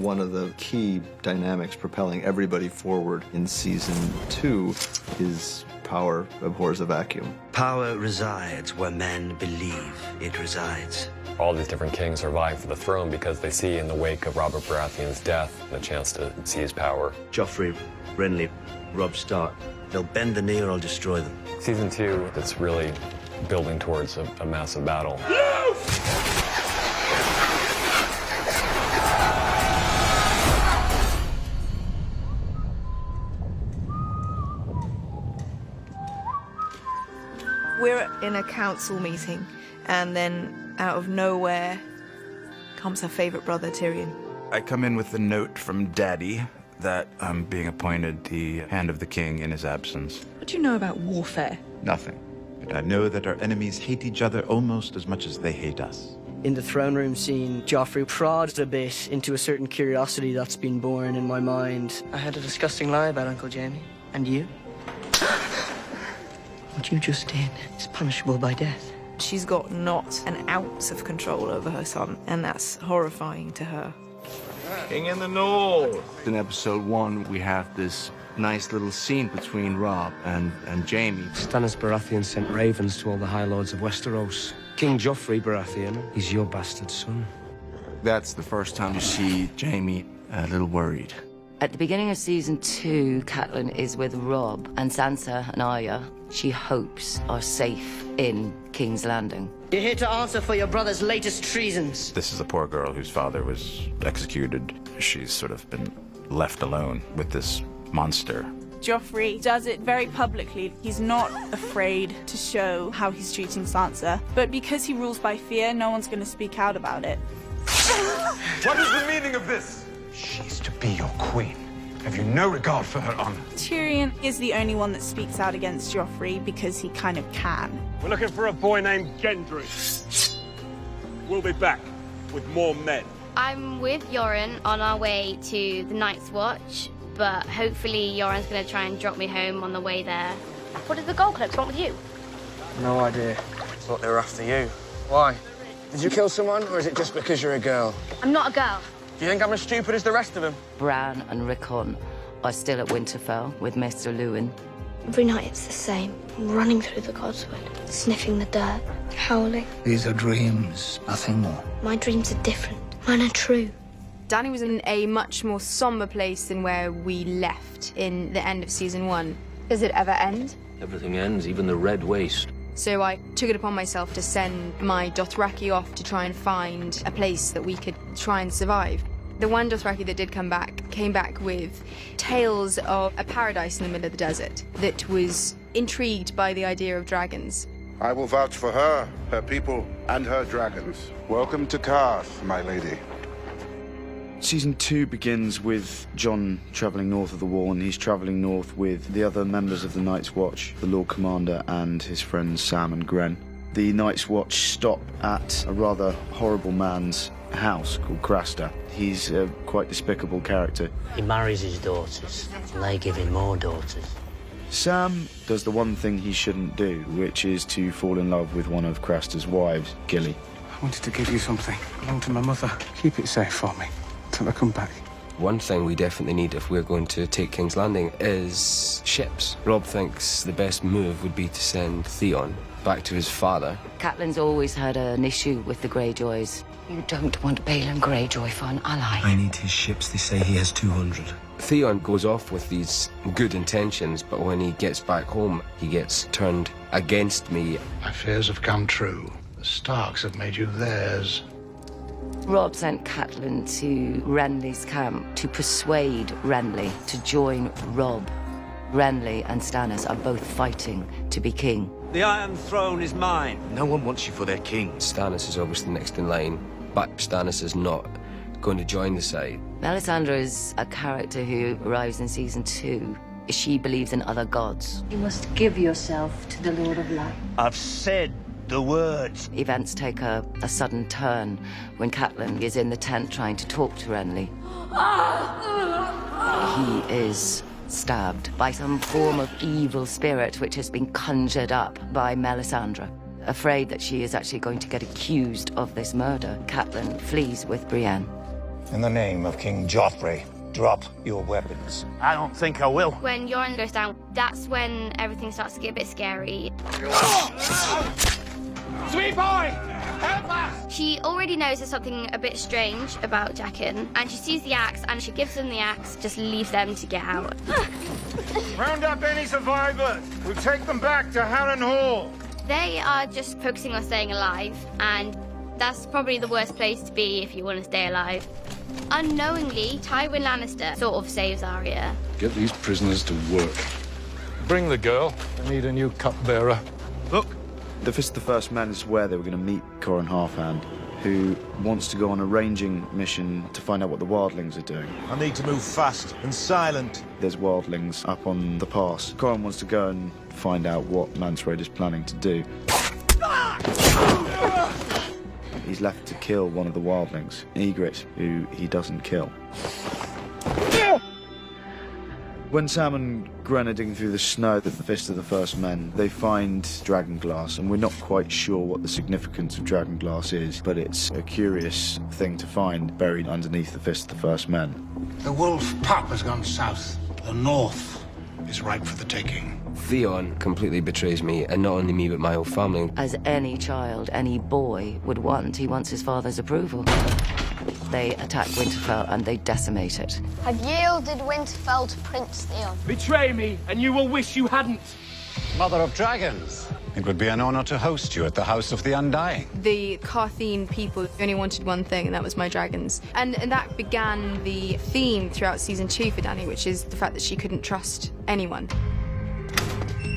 One of the key dynamics propelling everybody forward in season 2 is power abhors a vacuum. Power resides where men believe it resides. All these different kings are vying for the throne because they see in the wake of Robert Baratheon's death the chance to seize power. Joffrey, Renly, Robb Stark, they'll bend the knee or I'll destroy them. Season 2, it's really building towards a massive battle. We're in a council meeting, and then out of nowhere comes her favorite brother, Tyrion. I come in with a note from Daddy that I'm being appointed the Hand of the King in his absence. What do you know about warfare? Nothing. But I know that our enemies hate each other almost as much as they hate us. In the throne room scene, Joffrey prods a bit into a certain curiosity that's been born in my mind. I had a disgusting lie about Uncle Jamie. And you? What you just did is punishable by death. She's got not an ounce of control over her son, and that's horrifying to her. King in the North. In episode 1, we have this nice little scene between Robb and Jamie. Stannis Baratheon sent ravens to all the High Lords of Westeros. King Joffrey Baratheon, he's your bastard son. That's the first time you see Jamie a little worried. At the beginning of season 2, Catelyn is with Robb, and Sansa and Arya, she hopes, are safe in King's Landing. You're here to answer for your brother's latest treasons. This is a poor girl whose father was executed. She's sort of been left alone with this monster. Joffrey does it very publicly. He's not afraid to show how he's treating Sansa, but because he rules by fear, no one's going to speak out about it. What is the meaning of this? She's to be your queen. Have you no regard for her honor? Tyrion is the only one that speaks out against Joffrey because he kind of can. We're looking for a boy named Gendry. We'll be back with more men. I'm with Yoren on our way to the Night's Watch, but hopefully Yoren's going to try and drop me home on the way there. What is the gold cloaks want with you? No idea. Thought they were after you. Why? Did you kill someone, or is it just because you're a girl? I'm not a girl. Do you think I'm as stupid as the rest of them? Bran and Rickon are still at Winterfell with Mr. Lewin. Every night it's the same. I'm running through the Godswood, sniffing the dirt, howling. These are dreams, nothing more. My dreams are different. Mine are true. Dany was in a much more somber place than where we left in the end of season 1. Does it ever end? Everything ends, even the Red Waste. So I took it upon myself to send my Dothraki off to try and find a place that we could try and survive. The one Dothraki that did come back came back with tales of a paradise in the middle of the desert that was intrigued by the idea of dragons. I will vouch for her, her people, and her dragons. Welcome to Karth, my lady. Season 2 begins with Jon travelling north of the wall, and he's travelling north with the other members of the Night's Watch, the Lord Commander and his friends Sam and Gren. The Night's Watch stop at a rather horrible man's house called Craster. He's a quite despicable character. He marries his daughters, and they give him more daughters. Sam does the one thing he shouldn't do, which is to fall in love with one of Craster's wives, Gilly. I wanted to give you something. Belonged to my mother. Keep it safe for me till I come back. One thing we definitely need if we're going to take King's Landing is ships. Robb thinks the best move would be to send Theon back to his father. Catelyn's always had an issue with the Greyjoys. You don't want Balon Greyjoy for an ally. I need his ships. They say he has 200. Theon goes off with these good intentions, but when he gets back home, he gets turned against me. My fears have come true. The Starks have made you theirs. Robb sent Catelyn to Renly's camp to persuade Renly to join Robb. Renly and Stannis are both fighting to be king. The Iron Throne is mine. No one wants you for their king. Stannis is obviously next in line, but Stannis is not going to join the side. Melisandre is a character who arrives in season 2. She believes in other gods. You must give yourself to the Lord of Light. I've said the words. Events take a sudden turn when Catelyn is in the tent trying to talk to Renly. He is stabbed by some form of evil spirit which has been conjured up by Melisandre. Afraid that she is actually going to get accused of this murder, Catelyn flees with Brienne. In the name of King Joffrey, drop your weapons. I don't think I will. When Yoren goes down, that's when everything starts to get a bit scary. Sweet boy! Help us! She already knows there's something a bit strange about Jaqen, and she sees the axe, and she gives them the axe, just leaves them to get out. Round up any survivors. We'll take them back to Harren Hall. They are just focusing on staying alive, and that's probably the worst place to be if you want to stay alive. Unknowingly, Tywin Lannister sort of saves Arya. Get these prisoners to work. Bring the girl. I need a new cupbearer. Look. The Fist of the First Men is where they were going to meet Qhorin Halfhand, who wants to go on a ranging mission to find out what the wildlings are doing. I need to move fast and silent. There's wildlings up on the pass. Qhorin wants to go and find out what Mance Rayder is planning to do. He's left to kill one of the wildlings, Ygritte, who he doesn't kill. When Sam and Gren are digging through the snow at the Fist of the First Men, they find dragonglass, and we're not quite sure what the significance of dragonglass is, but it's a curious thing to find buried underneath the Fist of the First Men. The wolf pup has gone south. The north is ripe for the taking. Theon completely betrays me, and not only me, but my whole family. As any child, any boy would want, he wants his father's approval. They attack Winterfell and they decimate it. I've yielded Winterfell to Prince Theon. Betray me, and you will wish you hadn't. Mother of Dragons, it would be an honor to host you at the House of the Undying. The Carthene people only wanted one thing, and that was my dragons. And that began the theme throughout season 2 for Dany, which is the fact that she couldn't trust anyone.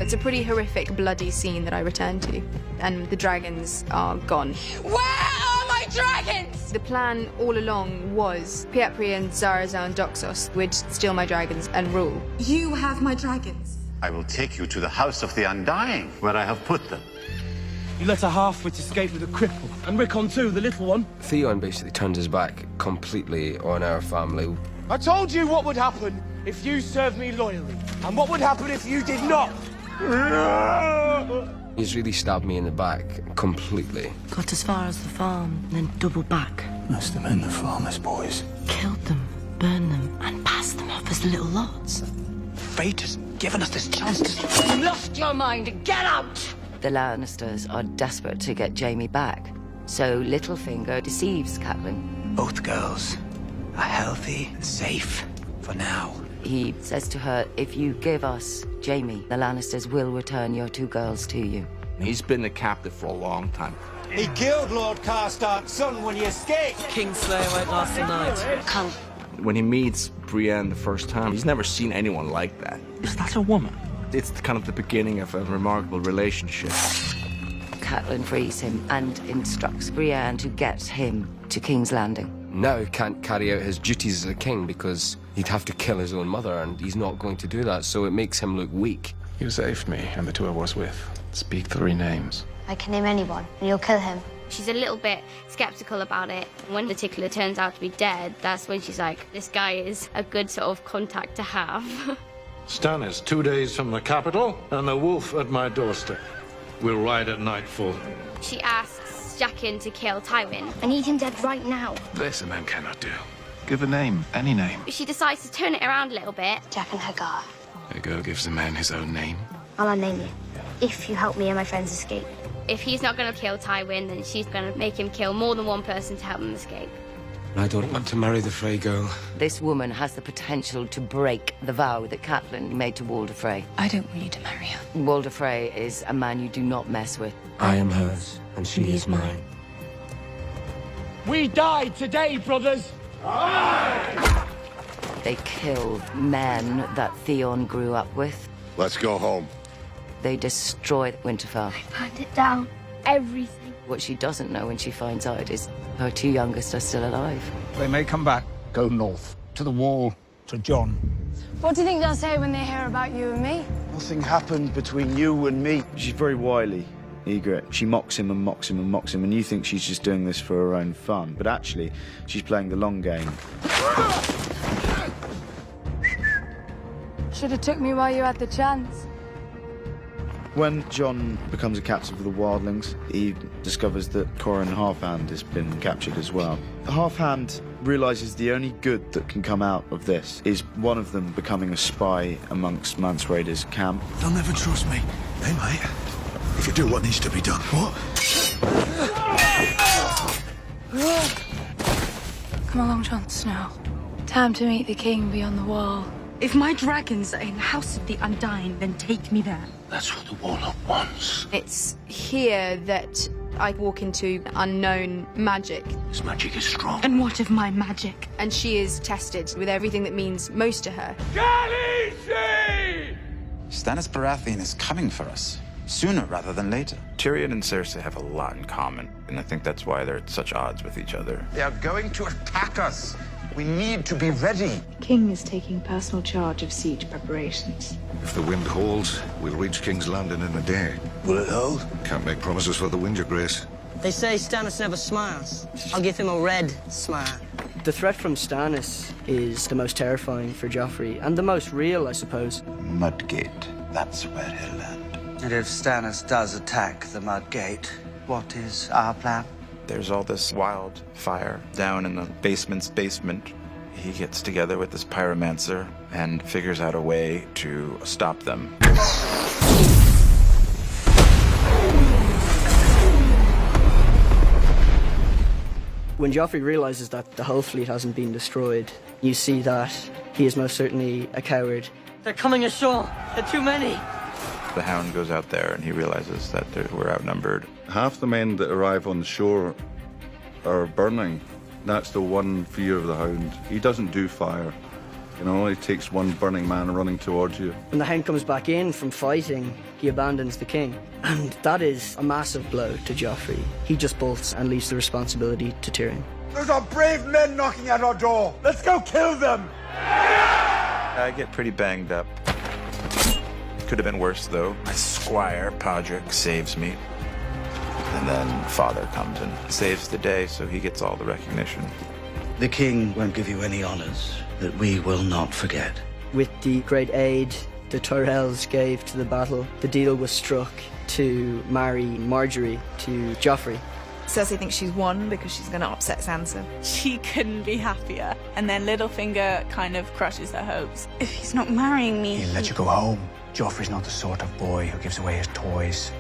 It's a pretty horrific, bloody scene that I return to, and the dragons are gone. Where are my dragons? The plan all along was Pietri and Zarazar and Doxos would steal my dragons and rule. You have my dragons. I will take you to the House of the Undying, where I have put them. You let a half-wit escape with a cripple, and Rickon too, the little one. Theon basically turns his back completely on our family. I told you what would happen if you served me loyally, and what would happen if you did not. He's really stabbed me in the back completely. Got as far as the farm, and then doubled back. Must have been the farmer's boys. Killed them, burned them, and passed them off as little lots. Fate has given us this chance to... You lost your mind! Get out! The Lannisters are desperate to get Jaime back, so Littlefinger deceives Catelyn. Both girls are healthy and safe for now. He says to her, if you give us Jaime, the Lannisters will return your 2 girls to you. He's been a captive for a long time. He killed Lord Karstark's son when he escaped. Kingslayer went last night. Come. When he meets Brienne the first time, he's never seen anyone like that. Is that a woman? It's kind of the beginning of a remarkable relationship. Catelyn frees him and instructs Brienne to get him to King's Landing. Now he can't carry out his duties as a king because he'd have to kill his own mother, and he's not going to do that, so it makes him look weak. You saved me and the 2 I was with. Speak 3 names. I can name anyone, and you'll kill him. She's a little bit skeptical about it. When the tickler turns out to be dead, that's when she's like, this guy is a good sort of contact to have. Stannis, 2 days from the capital, and a wolf at my doorstep. We'll ride at nightfall. She asks Jaqen to kill Tywin. I need him dead right now. This a man cannot do. Give a name, any name. She decides to turn it around a little bit. Jaqen Hagar. Hagar gives a man his own name. I'll unname you, if you help me and my friends escape. If he's not going to kill Tywin, then she's going to make him kill more than one person to help him escape. I don't want to marry the Frey girl. This woman has the potential to break the vow that Catelyn made to Walder Frey. I don't want you to marry her. Walder Frey is a man you do not mess with. I am hers, and she is mine. We died today, brothers! They kill men that Theon grew up with. Let's go home. They destroy Winterfell. Burned it down. Everything. What she doesn't know when she finds out is her 2 youngest are still alive. They may come back. Go north. To the wall. To Jon. What do you think they'll say when they hear about you and me? Nothing happened between you and me. She's very wily, Ygritte. She mocks him and mocks him and mocks him, and you think she's just doing this for her own fun. But actually, she's playing the long game. Should have took me while you had the chance. When Jon becomes a captive of the wildlings, he discovers that Qhorin Halfhand has been captured as well. Halfhand realises the only good that can come out of this is one of them becoming a spy amongst Mance Rayder's camp. They'll never trust me. Hey, mate. If you do what needs to be done, what? Come along, Jon Snow. Time to meet the king beyond the wall. If my dragons are in the House of the Undying, then take me there. That's what the Warlock wants. It's here that I walk into unknown magic. This magic is strong. And what of my magic? And she is tested with everything that means most to her. Stannis Baratheon is coming for us, sooner rather than later. Tyrion and Cersei have a lot in common, and I think that's why they're at such odds with each other. They are going to attack us. We need to be ready. The king is taking personal charge of siege preparations. If the wind holds, we'll reach King's Landing in a day. Will it hold? Can't make promises for the wind, Your Grace. They say Stannis never smiles. I'll give him a red smile. The threat from Stannis is the most terrifying for Joffrey, and the most real, I suppose. Mudgate, that's where he'll land. And if Stannis does attack the Mudgate, what is our plan? There's all this wildfire down in the basement's basement. He gets together with this pyromancer and figures out a way to stop them. When Joffrey realizes that the whole fleet hasn't been destroyed, you see that he is most certainly a coward. They're coming ashore. There are too many. The Hound goes out there and he realizes that we're outnumbered. Half the men that arrive on the shore are burning. That's the one fear of the Hound. He doesn't do fire. It only takes one burning man running towards you. When the Hound comes back in from fighting, he abandons the king. And that is a massive blow to Joffrey. He just bolts and leaves the responsibility to Tyrion. Those are brave men knocking at our door. Let's go kill them. I get pretty banged up. Could have been worse, though. My squire, Podrick, saves me. And then Father comes and saves the day, so he gets all the recognition. The king won't give you any honors that we will not forget. With the great aid the Tyrells gave to the battle, the deal was struck to marry Marjorie to Joffrey. Cersei thinks she's won because she's going to upset Sansa. She couldn't be happier. And then Littlefinger kind of crushes her hopes. If he's not marrying me... He'll let you go home. Joffrey's not the sort of boy who gives away his toys.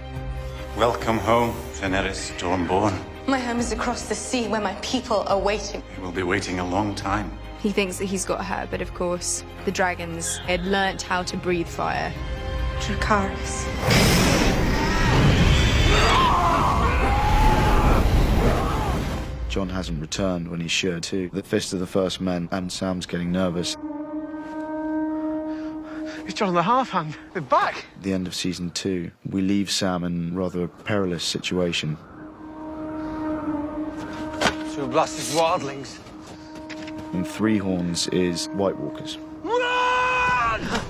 Welcome home, Daenerys Stormborn. My home is across the sea where my people are waiting. We will be waiting a long time. He thinks that he's got her, but of course, the dragons had learnt how to breathe fire. Dracarys. Jon hasn't returned when he should to the Fist of the First Men, and Sam's getting nervous. It's Jon and the Half-Hand. They're back. At the end of season 2, we leave Sam in rather a perilous situation. Two blasted wildlings. And Three Horns is White Walkers. Run!